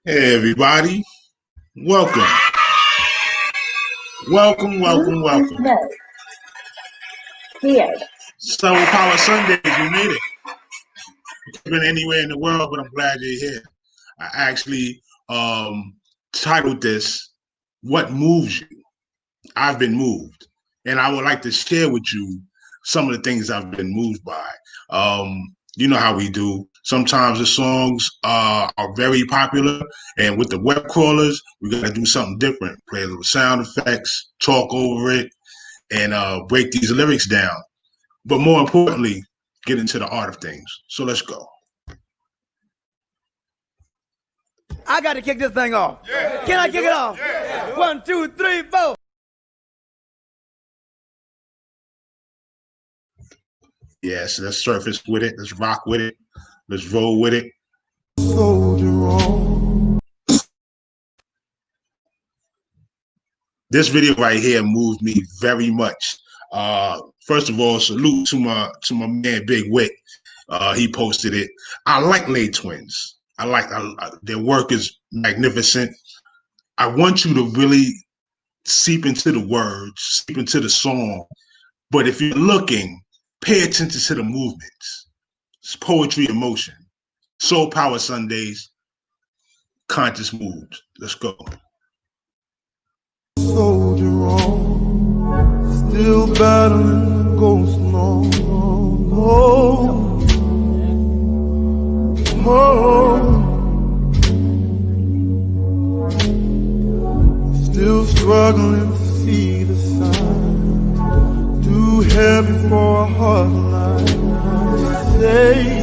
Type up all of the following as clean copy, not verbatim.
Hey everybody, welcome, welcome. No, cleared. Soul Power Sundays, we made it. We could have been anywhere in the world, but I'm glad you're here. I actually titled this, What Moves You? I've been moved. And I would like to share with you some of the things I've been moved by. You know how we do. Sometimes the songs are very popular, and with the web crawlers, we got to do something different. Play a little sound effects, talk over it, and break these lyrics down. But more importantly, get into the art of things. So let's go. I got to kick this thing off. Yeah. Can I kick it off? Yeah. 1, 2, 3, 4. Yeah, so let's surface with it. Let's rock with it. Let's roll with it. This video right here moved me very much. First of all, salute to my man Big Wick. He posted it. I like Lay Twins. Their work is magnificent. I want you to really seep into the words, seep into the song. But if you're looking, pay attention to the movements. It's poetry in motion. Soul Power Sundays, conscious moves. Let's go. Soldier on, still battling the ghost long. Still struggling to see the sign. Too heavy for a heart like say.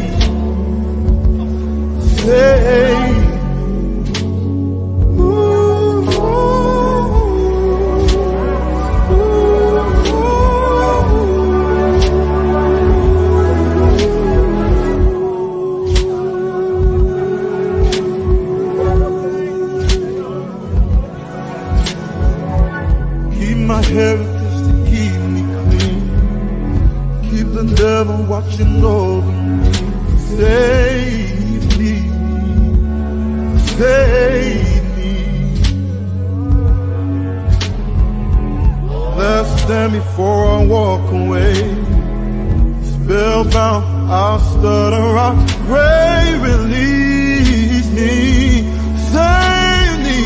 My heritage to keep me clean. Keep the devil watching over me. Save me. Save me. Last stand before I walk away. Spellbound, I'll stutter, I'll pray, release me. Save me.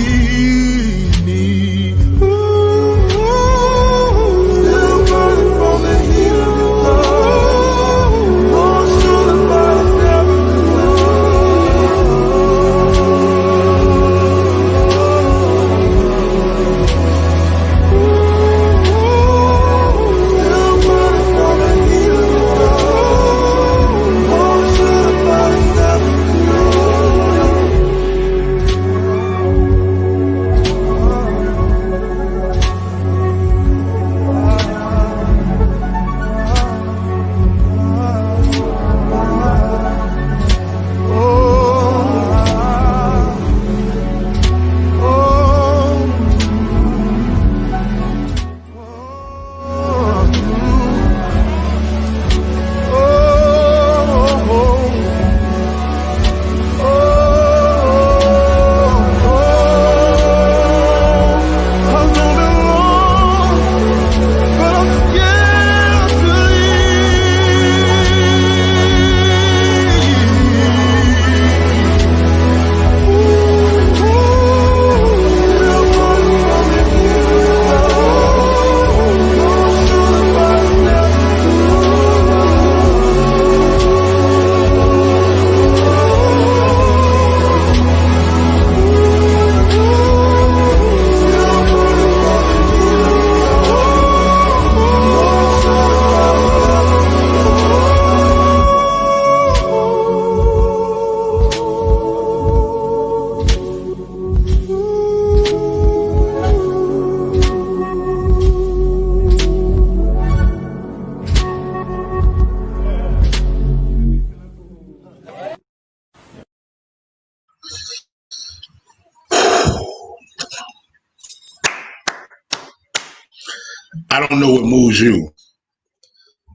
I don't know what moves you,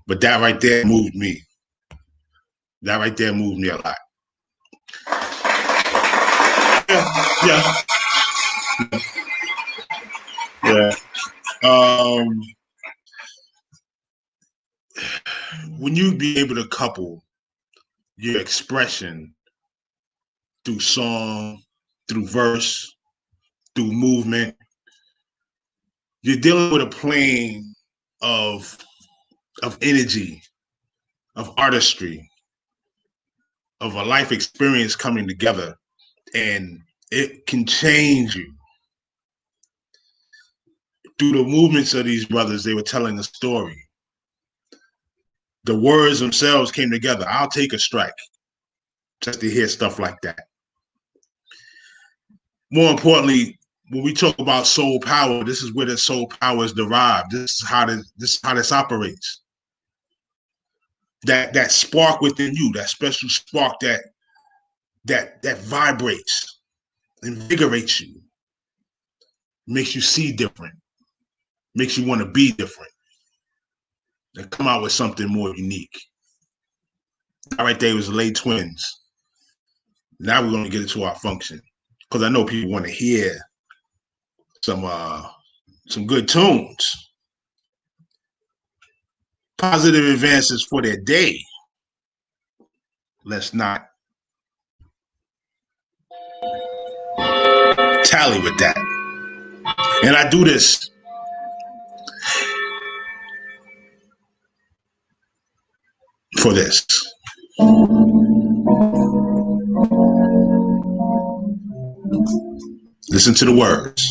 but that right there moved me. That right there moved me a lot. Yeah. Yeah. When you be able to couple your expression through song, through verse, through movement, you're dealing with a plane of energy, of artistry, of a life experience coming together, and it can change you. Through the movements of these brothers, they were telling a story. The words themselves came together. I'll take a strike just to hear stuff like that. More importantly, when we talk about soul power, this is where the soul power is derived. This is how this operates. That spark within you, that special spark that vibrates, invigorates you, makes you see different, makes you want to be different, and come out with something more unique. That right there was the late twins. Now we're going to get into our function, because I know people want to hear some good tunes. Positive advances for their day. Let's not tally with that. And I do this for this. Listen to the words.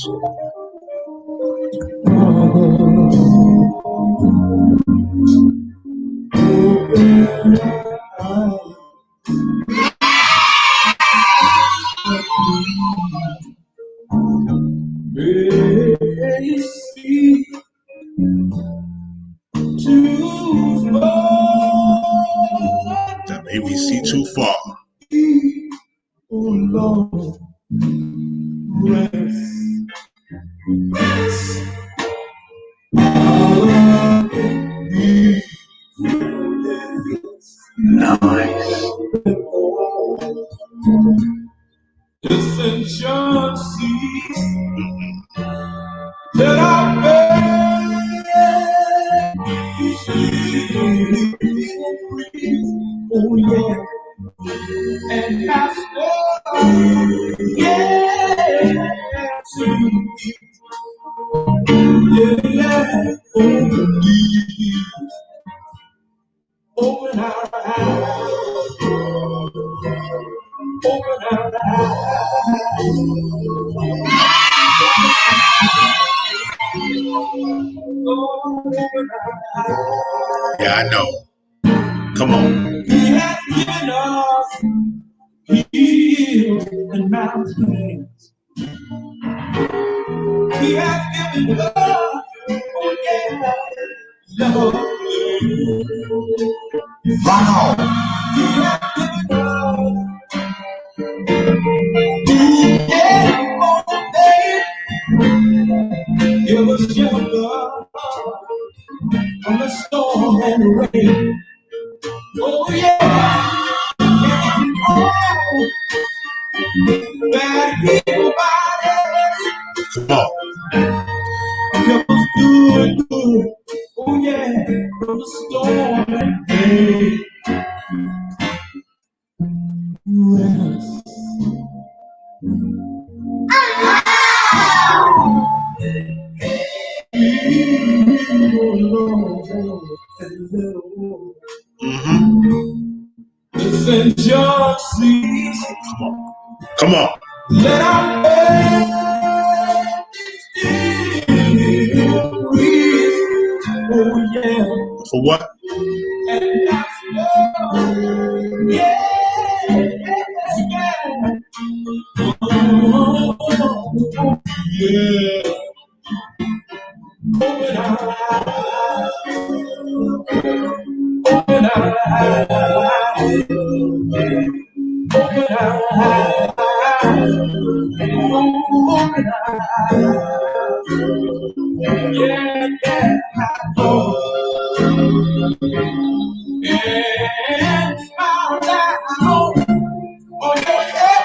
That may we see too far. Oh Lord, rest. Nice. Ascension seas that I bear. Oh yeah, and master, yeah, yeah, open our eyes, open our eyes. Yeah, I know. Come on. He has given us hills and mountains. He has given us, oh yeah, love. Right on. He has given us, yeah, all day. Give us shelter from the storm and the rain. Oh yeah, and all that heal body. Come on. Give us good, good. Oh yeah, from the storm and rain. Rest. Listen, your seas. Come on. Let our breathe. Oh yeah. For what? And that's love. Yeah. Yeah. Open our eyes. Open our eyes. Open our eyes. Open our eyes. Yeah, yeah. And smile down on your head.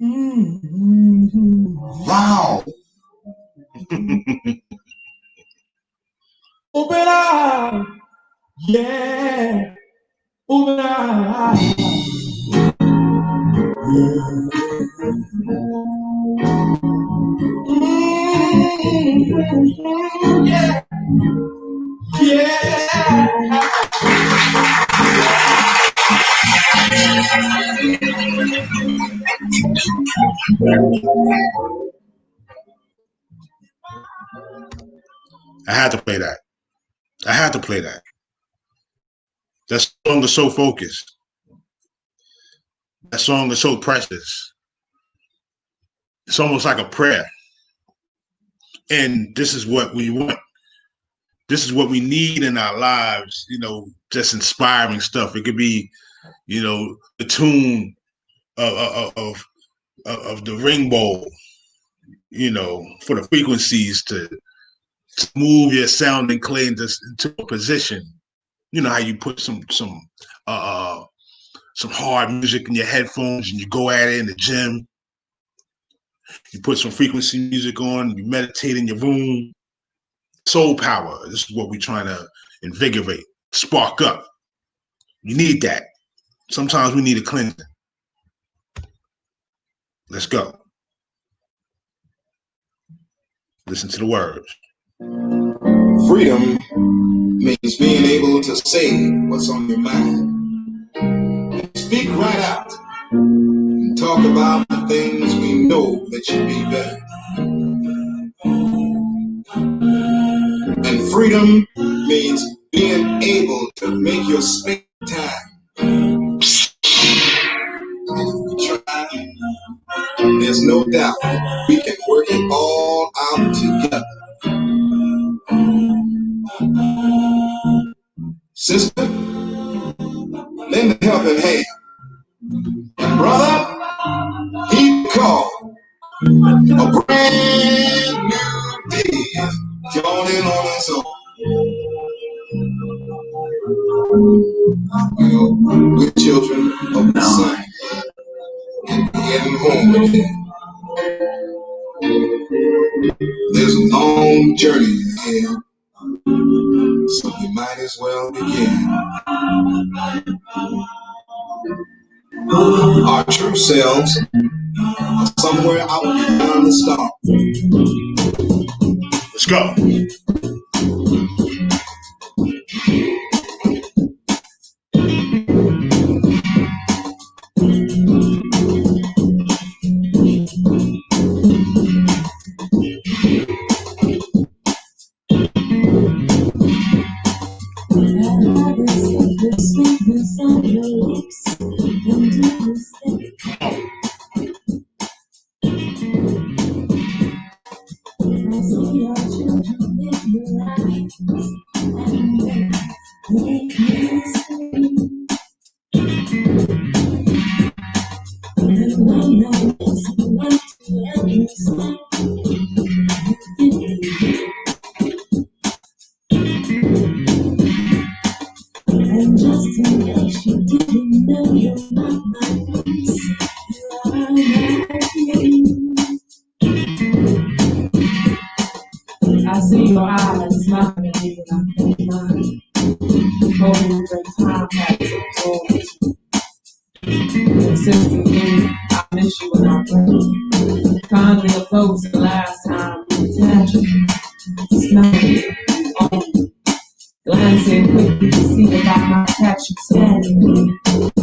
Wow. Open up. Yeah. Open up. Yeah. Yeah. I had to play that. I had to play that. That song is so focused. That song is so precious. It's almost like a prayer. And this is what we want. This is what we need in our lives, you know, just inspiring stuff. It could be, you know, the tune of the ring bowl, you know, for the frequencies to move your sounding clay into a position. You know how you put some hard music in your headphones and you go at it in the gym. You put some frequency music on, you meditate in your room. Soul power. This is what we're trying to invigorate, spark up. You need that. Sometimes we need a cleansing. Let's go. Listen to the words. Freedom means being able to say what's on your mind. Speak right out and talk about the things we know that should be better. And freedom means being able to make your space time. There's no doubt we can work it all out together. Sister, lend a helping hand. And brother, he called a brand new day dawning on us all. We're children of the sun and heading home again. There's a long journey ahead, so we might as well begin. Our true selves are somewhere out beyond the stars. Let's go. And just in case you didn't know, you're not my peace. You are my peace. I see your eyes smiling at me when I think mine. Holding the time capsule for consistent thing. I miss you when I pray. Kindly close the last time you attach me. Smelling you own me. Glancing quickly to see if I might catch you standing.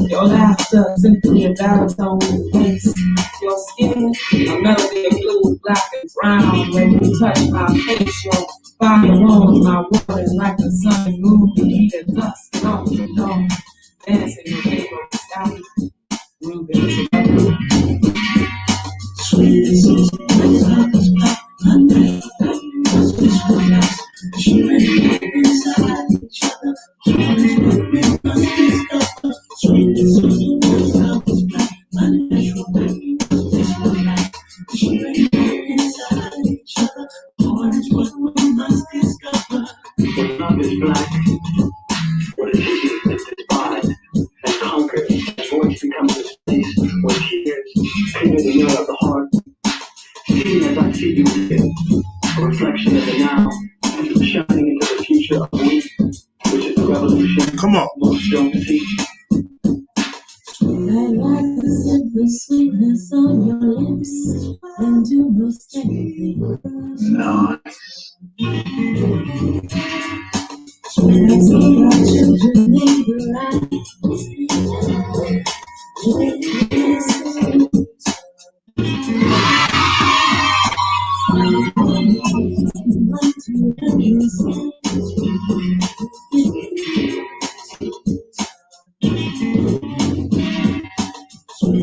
Your laughter simply a baritone face. Your skin a melody of blue, black and brown. When you touch my face, your fire warms my water like the sun and moon. Heat and dust and all the dawn. Dancing your rainbow sky. Moving together. Sweet is inside each other. mirror of the heart, even as I see you here, a reflection of the now, shining into the future of we, which is the revolution. Come on. Most don't see. I like the simple sweetness of your lips and do most anything. Nice. I see our children in your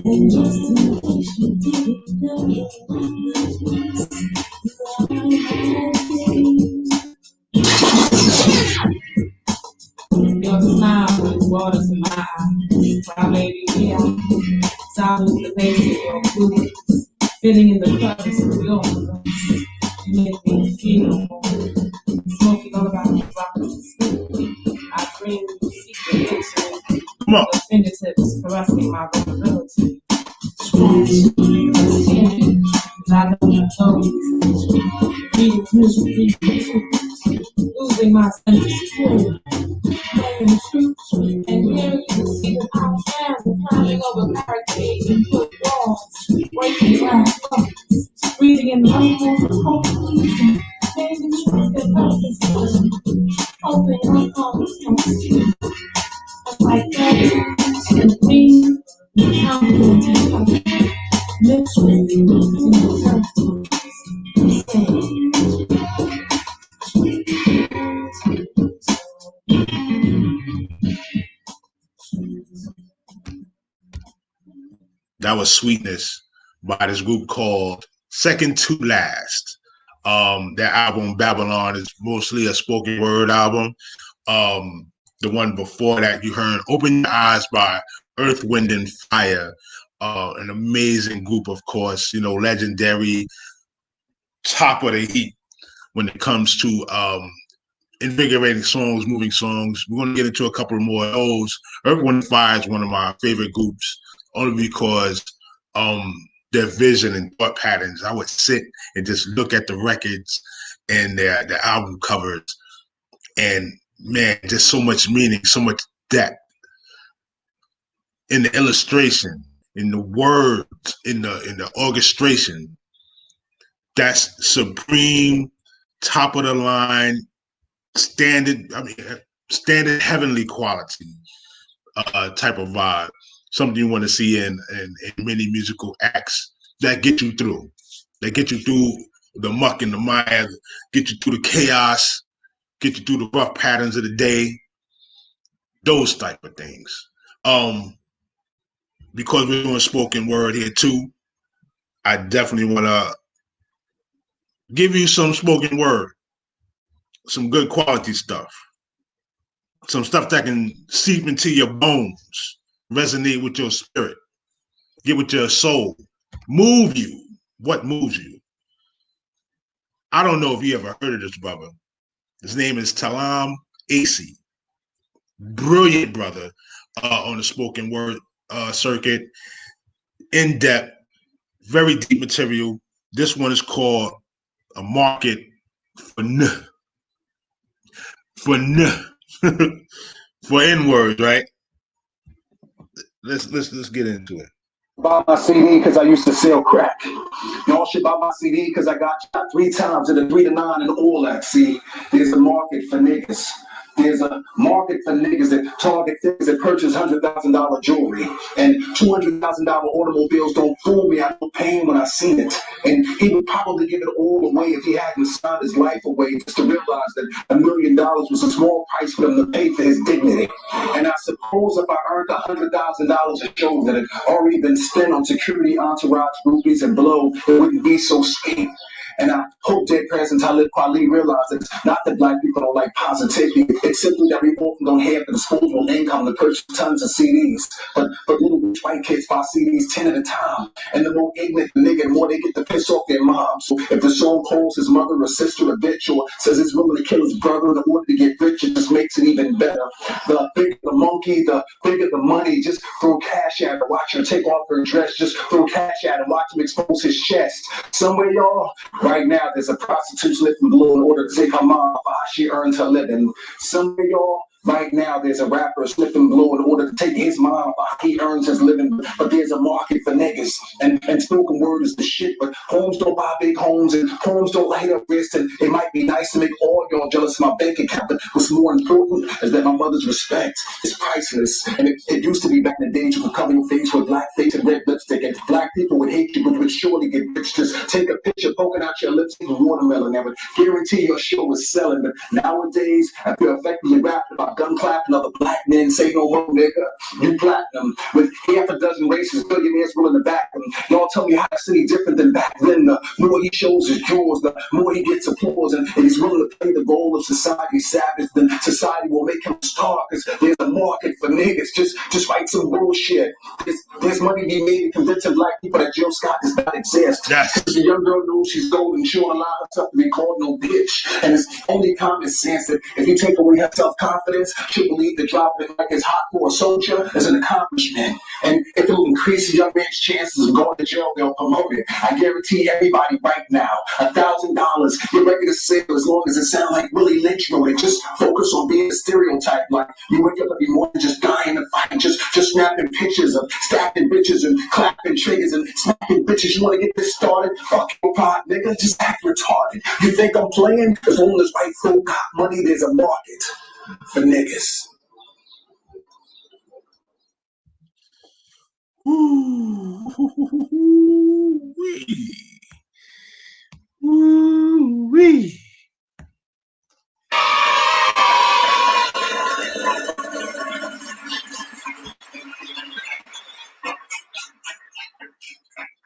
and just in case you didn't know, your smile brings water to my eyes. My baby, yeah, sounds the bass of your blues, fitting in the crevice of your voice. You make me feel smoking all about the droplets. I dream you secret victory. Your fingertips caressing my vulnerability. Scratch, understanding, I don't know you. Reading misery, losing my sense of security. Knowing the truth, and hearing you see that I am climbing over barricades and put walls, breaking glass buckets, breathing in the unknown cold, changing truth that purpose, open unconscious conversation. Like that, and dream, confident, mystery, That was Sweetness by this group called Second to Last. Their album Babylon is mostly a spoken word album. The one before that you heard Open Your Eyes by Earth, Wind, and Fire. An amazing group, of course, you know, legendary, top of the heap when it comes to invigorating songs, moving songs. We're going to get into a couple more of those. Earth, Wind, and Fire is one of my favorite groups, only because their vision and thought patterns. I would sit and just look at the records and their album covers, and man, just so much meaning, so much depth in the illustration, in the words, in the orchestration. That's supreme, top of the line, standard heavenly quality type of vibe. Something you want to see in many musical acts that get you through. That get you through the muck and the mire, get you through the chaos, get you through the rough patterns of the day, those type of things. Because we're doing spoken word here too, I definitely want to give you some spoken word, some good quality stuff, some stuff that can seep into your bones, resonate with your spirit, get with your soul, move you. What moves you? I don't know if you ever heard of this brother. His name is Talam Acey. Brilliant brother on the spoken word circuit. In depth, very deep material. This one is called A Market for for N-words, right? Let's get into it. Buy my CD because I used to sell crack. Y'all should buy my CD because I got shot 3 times in a 3 to 9 and all that. See, there's a market for niggas. There's a market for niggas that target things that purchase $100,000 jewelry. And $200,000 automobiles don't fool me. I know pain when I seen it. And he would probably give it all away if he hadn't signed his life away, just to realize that $1 million was a small price for him to pay for his dignity. And I suppose if I earned $100,000 a show that had already been spent on security, entourage, groupies, and blow, it wouldn't be so sweet. And I hope dead presidents Talib Kweli realize that it's not that black people don't like positivity. It's simply that we often don't have the disposable income to purchase tons of CDs. But little rich white kids buy CDs 10 at a time. And the more ignorant the nigga, the more they get to piss off their mom. So if the song calls his mother or sister a bitch or says he's willing to kill his brother in order to get rich, it just makes it even better. The bigger the monkey, the bigger the money. Just throw cash at her, watch her take off her dress. Just throw cash at him, watch him expose his chest. Somewhere, y'all, right now, there's a prostitute slipping blue in order to take her mom for how she earns her living. Somewhere, y'all, right now, there's a rapper slipping blue in order to take his mom for how he earns his living. But there's a market for niggas, and spoken word is the shit. But homes don't buy big homes, and homes don't light up wrists. And it might be nice to make all y'all jealous of my bank account, but what's more important is that my mother's respect is priceless. And it used to be back in the days you could cover your face with black face and red lipstick, and black people would hate you, but you would surely get rich. Just take a picture poking out your lips with watermelon. That would guarantee your show is selling. But nowadays, I feel effectively rapping about gun clapping other black men. Say no more, nigga. You platinum with half a dozen races, billionaires willing to back them. Y'all tell me how the city different than back then. The more he shows his jaws, the more he gets applause, and he's willing to play the role of society's savage. Then society will make him a star, because there's a market for niggas. Just write some bullshit. There's money to be made in convincing black people that Jill Scott does not exist. Yes. The young girl knows she's golden. She won't allow herself to be called no bitch. And it's only common sense that if you take away her self-confidence, she'll believe that dropping like it's hot for a soldier is an accomplishment. And if it'll increase a young man's chances of going to jail, they'll promote it. I guarantee everybody right now, $1,000, you're ready to sell as long as it sounds like Willie Lynch wrote it. Just focus on being a stereotype. Like you wake up every morning just dying to fight, just snapping pictures of stacking bitches and clapping triggers and smacking bitches. You want to get this started? Fuck your pride, nigga. Just act retarded. You think I'm playing? As long as white folk got money, there's a market for niggas. Ooh-wee. Ooh-wee.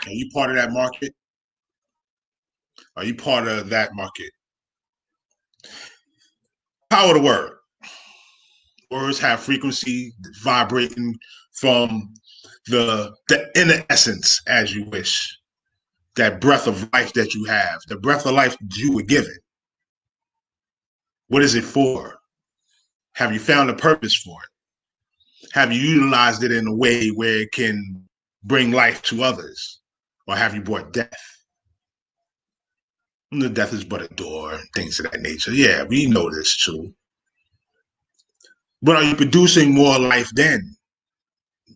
Are you part of that market? Are you part of that market? Power of the word. Words have frequency vibrating from the inner essence, as you wish. That breath of life that you have, the breath of life you were given. What is it for? Have you found a purpose for it? Have you utilized it in a way where it can bring life to others? Or have you brought death? And the death is but a door, things of that nature. Yeah, we know this too. But are you producing more life than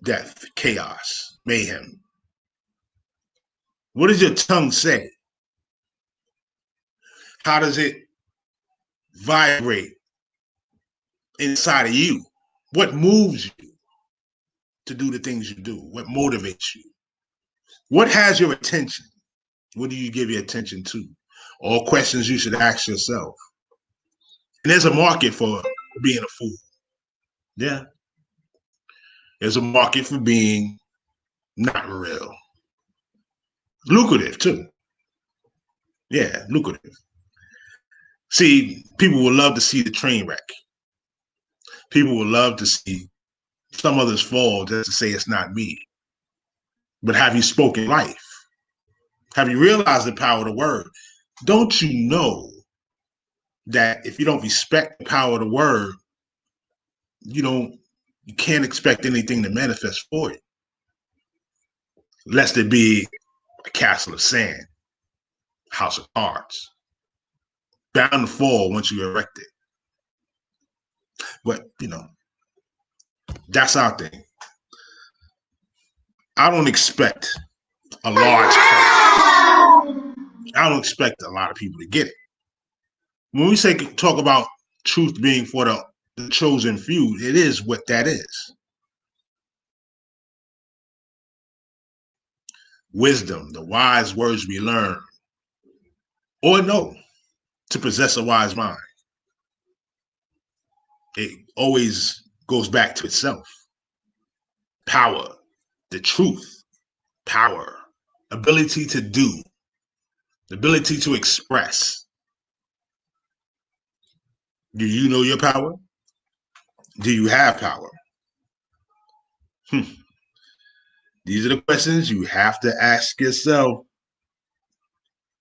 death, chaos, mayhem? What does your tongue say? How does it vibrate inside of you? What moves you to do the things you do? What motivates you? What has your attention? What do you give your attention to? All questions you should ask yourself. And there's a market for being a fool. Yeah. There's a market for being not real. Lucrative too. Yeah, lucrative. See, people would love to see the train wreck. People would love to see some others fall just to say it's not me. But have you spoken life? Have you realized the power of the word? Don't you know that if you don't respect the power of the word, you can't expect anything to manifest for it, lest it be a castle of sand, house of cards, bound to fall once you erect it. But that's our thing. I don't expect a large crowd. I don't expect a lot of people to get it. When we talk about truth being for the chosen few, it is what that is. Wisdom, the wise words we learn or know to possess a wise mind. It always goes back to itself. Power, the truth, power, ability to do, The ability to express. Do you know your power? Do you have power? These are the questions you have to ask yourself.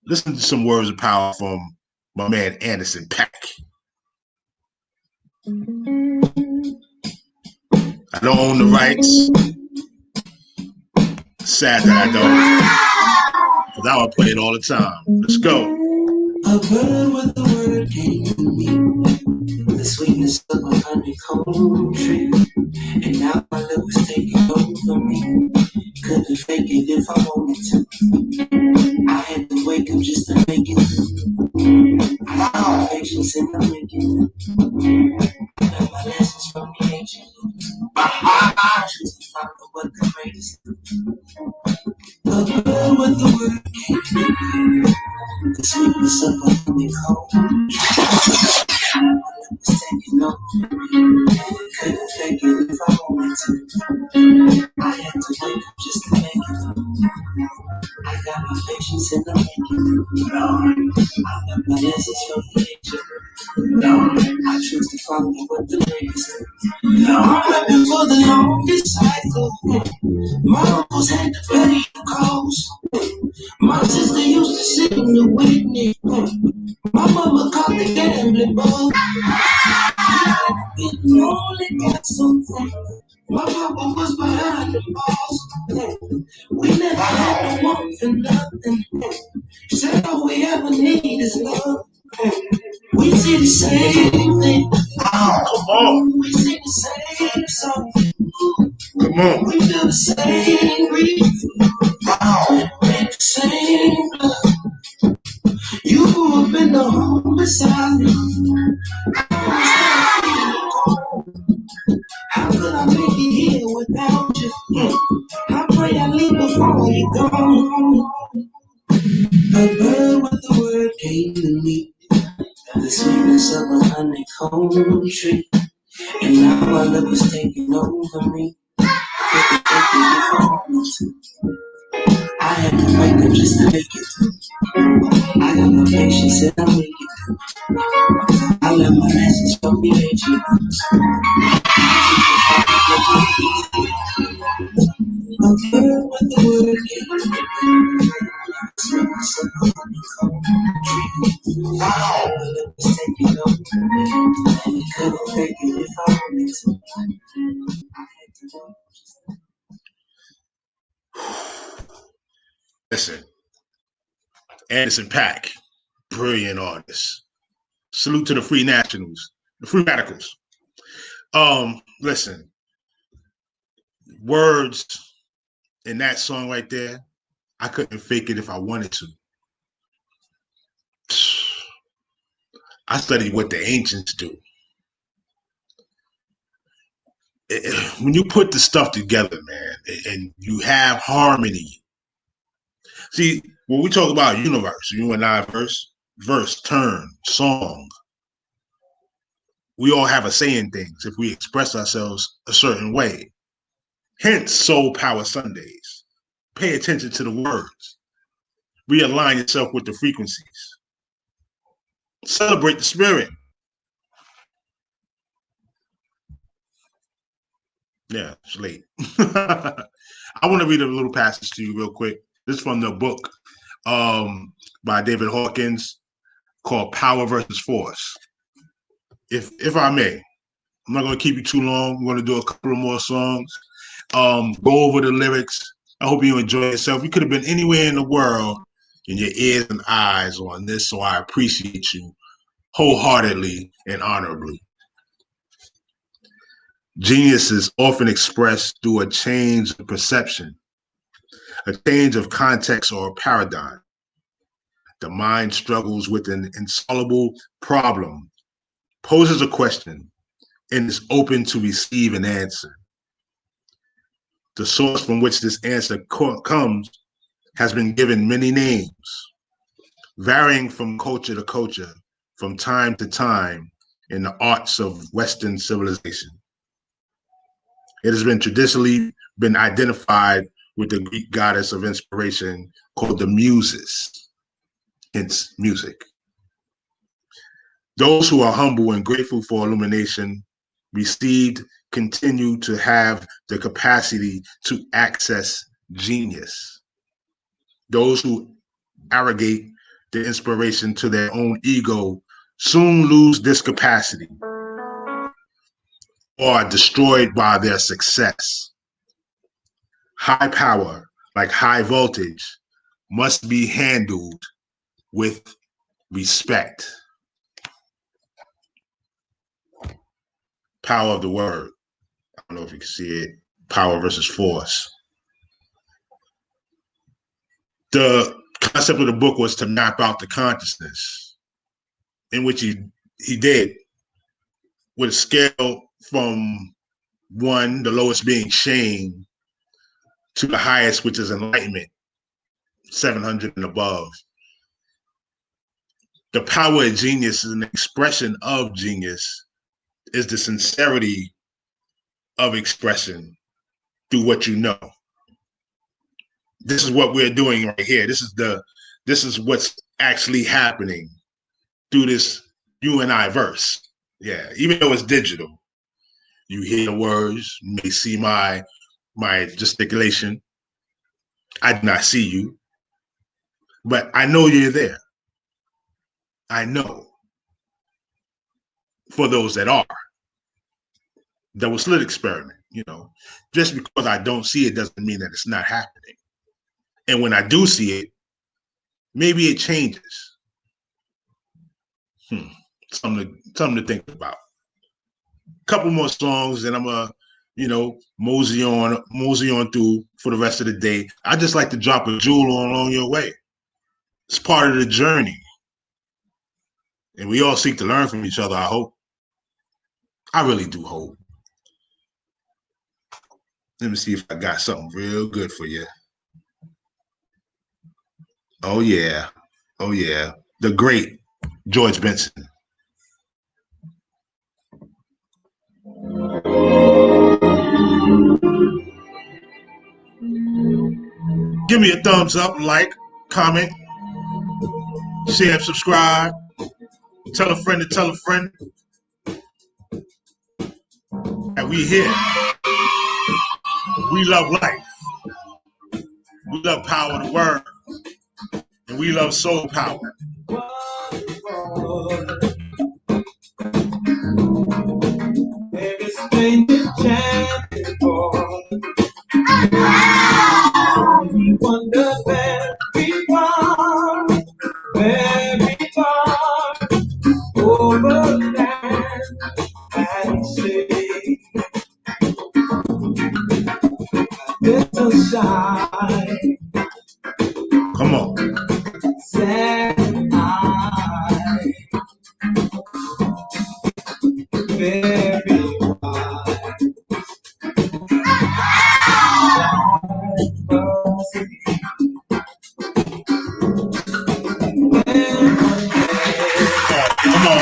Listen to some words of power from my man Anderson .Paak. I don't own the rights. Sad that I don't, because I would play it all the time. Let's go. A bird with the word came to me, the sweetness of a honeycomb tree, and now my love was taking over me. Couldn't fake it if I wanted to. I had to wake up just to make it. I found patience in the making. Learned my lessons from the ancient. I choose to follow what the greatest. A bird with the word came to me, the sweetness of a honeycomb tree. My love was taking over me. Couldn't fake it if I wanted to. I had to wake up just to make it. I got my patience in the making. I learned my lessons from the ancient. I choose to follow what the greatest. I'm ready for the longest cycle. My uncles had to pay the cost. My sister used to sing the Whitney. My mama caught the gambling bug. We only got something. My papa was behind the balls. We never had no one for nothing. Said all we ever need is love. We see the same thing. Come on. We see the same song. Come on. We feel the same grief. Make the same blood. You grew up in the home beside me. How could I make it here without you? I pray I leave before you go. A bird with the word came to me, the sweetness of a honeycomb tree, and now my love is taking over me. I had to wake up just to make it. I got my patience and I make it. I learned my lessons from the ancients. A bird with the word came to me, the sweetness of a honeycomb tree. My love is taking over me. Couldn't fake it if I wanted to. I had to wake up just to. Listen, Anderson .Paak, brilliant artist. Salute to the Free Nationals, the Free Radicals. Listen, words in that song right there, I couldn't fake it if I wanted to. I studied what the ancients do. When you put the stuff together, man, and you have harmony. See, when we talk about universe, you and I, verse, turn, song, we all have a say in things if we express ourselves a certain way. Hence, Soul Power Sundays. Pay attention to the words. Realign yourself with the frequencies. Celebrate the spirit. Yeah, it's late. I want to read a little passage to you real quick. This is from the book by David Hawkins called Power versus Force. If I may, I'm not going to keep you too long. I'm going to do a couple of more songs. Go over the lyrics. I hope you enjoy yourself. You could have been anywhere in the world and your ears and eyes on this, so I appreciate you wholeheartedly and honorably. Genius is often expressed through a change of perception, a change of context or paradigm. The mind struggles with an insoluble problem, poses a question, and is open to receive an answer. The source from which this answer comes has been given many names, varying from culture to culture, from time to time in the arts of Western civilization. It has been traditionally been identified with the Greek goddess of inspiration called the Muses. hence music. Those who are humble and grateful for illumination received continue to have the capacity to access genius. Those who arrogate the inspiration to their own ego soon lose this capacity or are destroyed by their success. High power, like high voltage, must be handled with respect. Power of the word. I don't know if you can see it. Power versus force. The concept of the book was to map out the consciousness, in which he did, with a scale from 1, the lowest being shame, to the highest, which is enlightenment, 700 and above. The power of genius is an expression of genius, is the sincerity of expression through what you know. This is what we're doing right here. This is what's actually happening through this you and I verse. Yeah, even though it's digital, you hear the words, you may see my gesticulation. I do not see you, but I know you're there. I know. For those that are. Double slit experiment, just because I don't see it doesn't mean that it's not happening. And when I do see it, maybe it changes. Something to think about. A couple more songs, and I'm gonna, mosey on through for the rest of the day. I just like to drop a jewel along your way. It's part of the journey. And we all seek to learn from each other, I hope. I really do hope. Let me see if I got something real good for you. Oh, yeah. Oh, yeah. The great George Benson. Give me a thumbs up, like, comment, share, subscribe. Tell a friend to tell a friend. And we here. We love life. We love power of the word. And we love soul power. Every stranger chanting for you wonder very far over land and sea. Little shy. Come on. Sad eye. Very wide. Come on.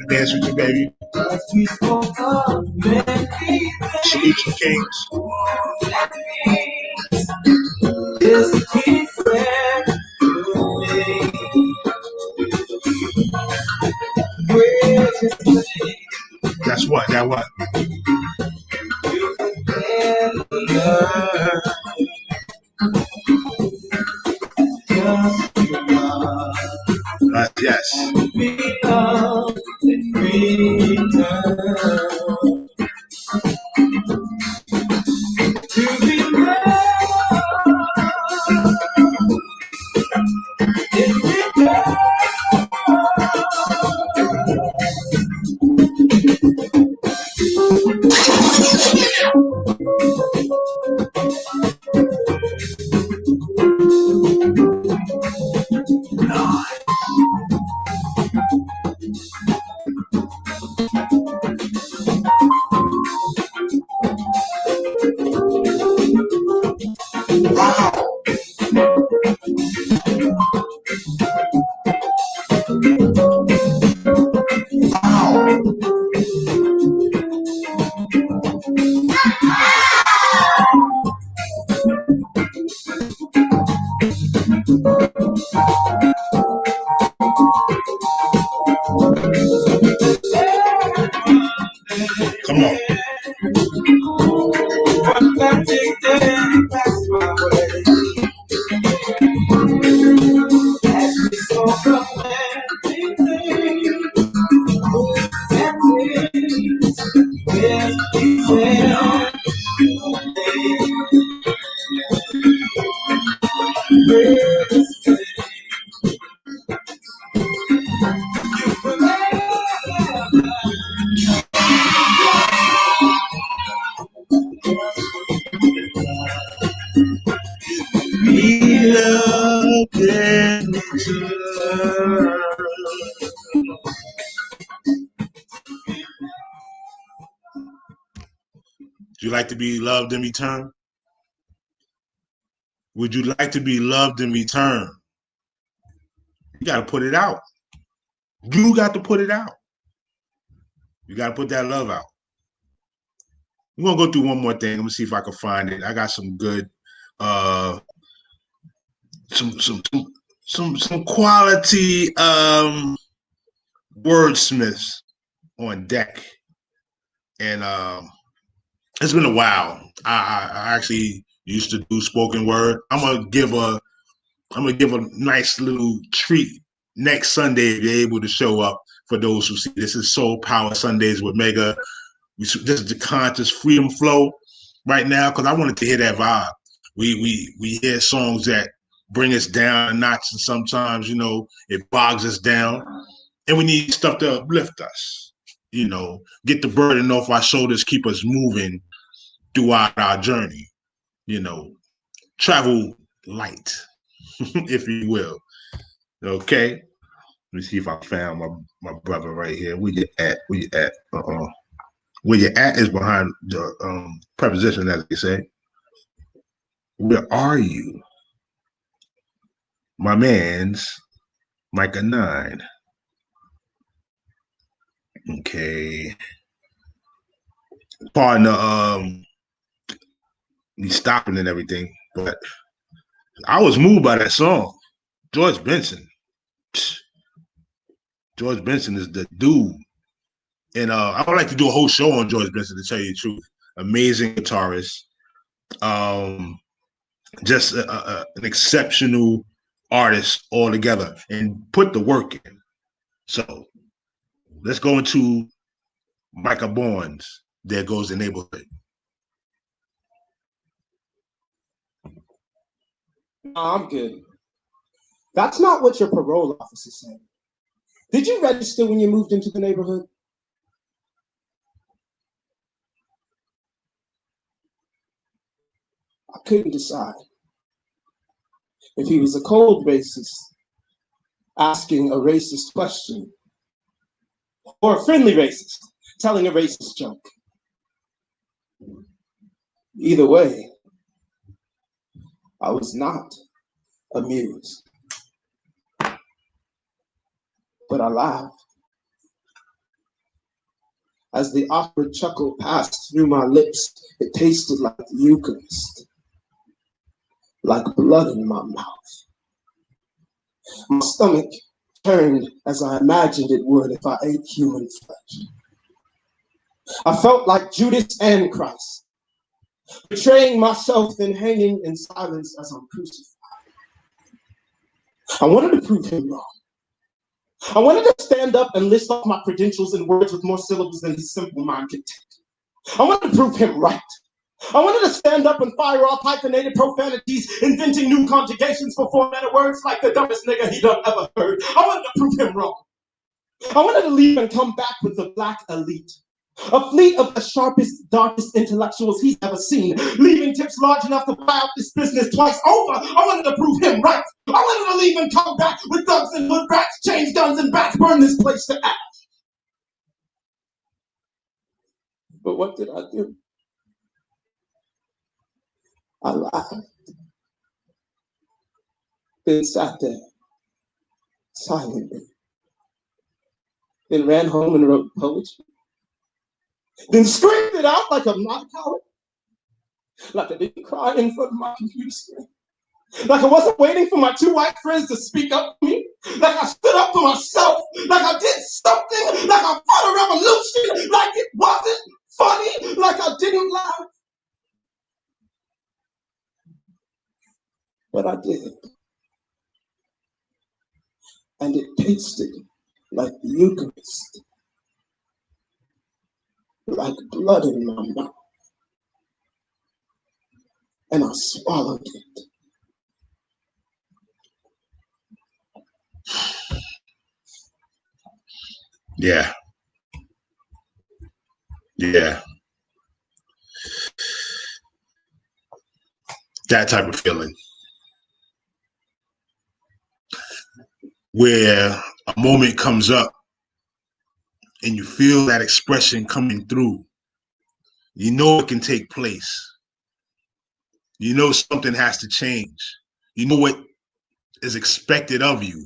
Dance with you, baby. Salute you, kings. That's what. That what? Yes. everything passed my way. As we spoke of everything, yes, we said, We love and return. Would you like to be loved in return? Would you like to be loved in return? You got to put it out. You got to put it out. You got to put that love out. We're going to go through one more thing. Let me see if I can find it. I got some good, some quality wordsmiths on deck. And it's been a while. I actually used to do spoken word. I'm gonna give a nice little treat next Sunday if you're able to show up. For those who see, this is Soul Power Sundays with Mega. This is the conscious freedom flow right now because I wanted to hear that vibe. We hear songs that bring us down a notch, and sometimes it bogs us down, and we need stuff to uplift us. Get the burden off our shoulders, keep us moving throughout our journey. Travel light, if you will. Okay. Let me see if I found my brother right here. Where you at? Where you at? Where you at is behind the preposition, as they say. Where are you? My man's Micah 9. Okay. Pardon the me stopping and everything, but I was moved by that song. George Benson. George Benson is the dude. And I would like to do a whole show on George Benson, to tell you the truth. Amazing guitarist. Just an exceptional artist altogether, and put the work in. So let's go into Micah Bourne's There Goes the Neighborhood. No, I'm good. That's not what your parole officer said. Did you register when you moved into the neighborhood? I couldn't decide if he was a cold racist asking a racist question or a friendly racist telling a racist joke. Either way, I was not amused, but I laughed. As the awkward chuckle passed through my lips, it tasted like the Eucharist, like blood in my mouth. My stomach turned as I imagined it would if I ate human flesh. I felt like Judas and Christ, betraying myself, then hanging in silence as I'm crucified. I wanted to prove him wrong. I wanted to stand up and list off my credentials in words with more syllables than his simple mind could take. I wanted to prove him right. I wanted to stand up and fire off hyphenated profanities, inventing new conjugations for four-letter words like the dumbest nigga he done ever heard. I wanted to prove him wrong. I wanted to leave and come back with the black elite. A fleet of the sharpest, darkest intellectuals he's ever seen, leaving tips large enough to buy out this business twice over. I wanted to prove him right. I wanted to leave and come back with thugs and hood rats, chains, guns, and bats, burn this place to ash. But what did I do? I laughed. Then sat there, silently. Then ran home and wrote poetry. Then screamed it out like I'm not a coward. Like I didn't cry in front of my computer screen. Like I wasn't waiting for my two white friends to speak up for me. Like I stood up for myself. Like I did something. Like I fought a revolution. Like it wasn't funny. Like I didn't laugh. but I did. And it tasted like the Eucharist, like blood in my mouth. And I swallowed it. Yeah. Yeah. That type of feeling. Where a moment comes up and you feel that expression coming through. You know it can take place. You know something has to change. You know what is expected of you.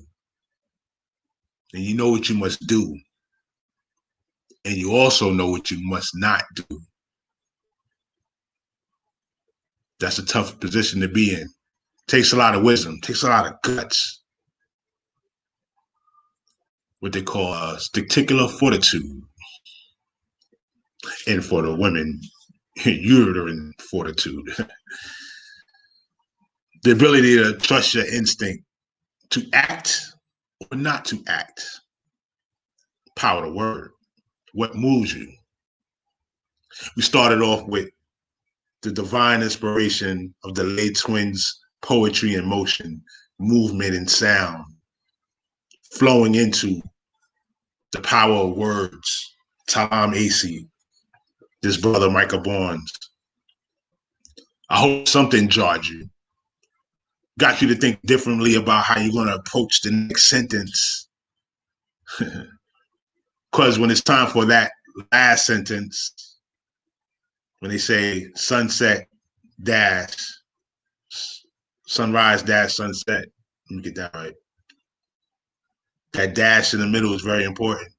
And you know what you must do. And you also know what you must not do. That's a tough position to be in. Takes a lot of wisdom, takes a lot of guts. What they call testicular fortitude. And for the women, uterine fortitude. The ability to trust your instinct, to act or not to act. Power of word. What moves you? We started off with the divine inspiration of the late twins' poetry and motion, movement and sound, flowing into the power of words. Talam Acey, this brother Michael Barnes. I hope something jarred you, got you to think differently about how you're going to approach the next sentence. Because when it's time for that last sentence, when they say sunset dash, sunrise dash sunset, let me get that right. That dash in the middle is very important.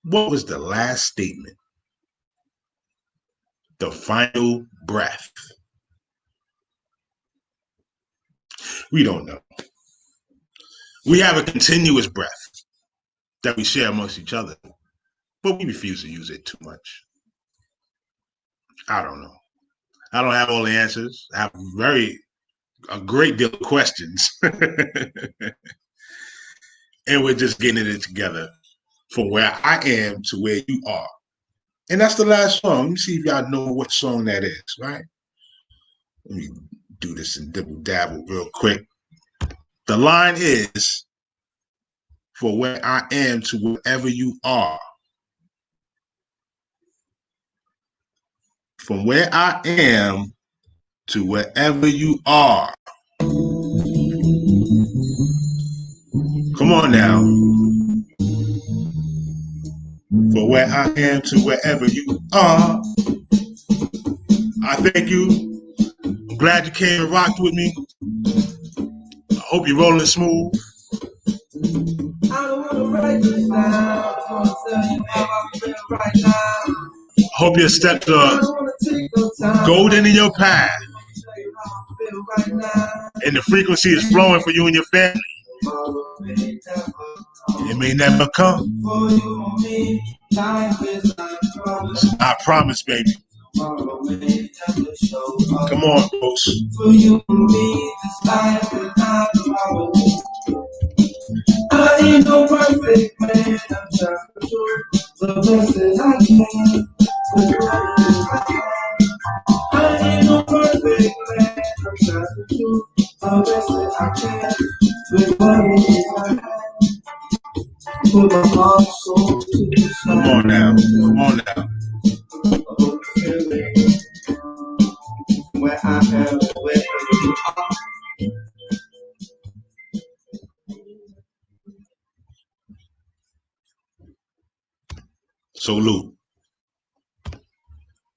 What was the last statement? The final breath. We don't know. We have a continuous breath that we share amongst each other, but we refuse to use it too much. I don't know. I don't have all the answers. I have a great deal of questions. And we're just getting it together from where I am to where you are. And that's the last song. Let me see if y'all know what song that is, right? Let me do this and double dabble real quick. The line is, for where I am to wherever you are. From where I am to wherever you are. Come on now. For where I am to wherever you are. I thank you. I'm glad you came and rocked with me. I hope you're rolling smooth. I don't wanna write this down. I wanna tell you how I feel right now. Hope your steps are golden in your path. And the frequency is flowing for you and your family. It may never come. I promise, baby. Come on, folks. I ain't no perfect man, I'm just the best that I can. I ain't no perfect man, I'm just the best that I can. With what it is I have, put my heart and soul to the side. Come on now, come on now. Where I am, where you are. Salute.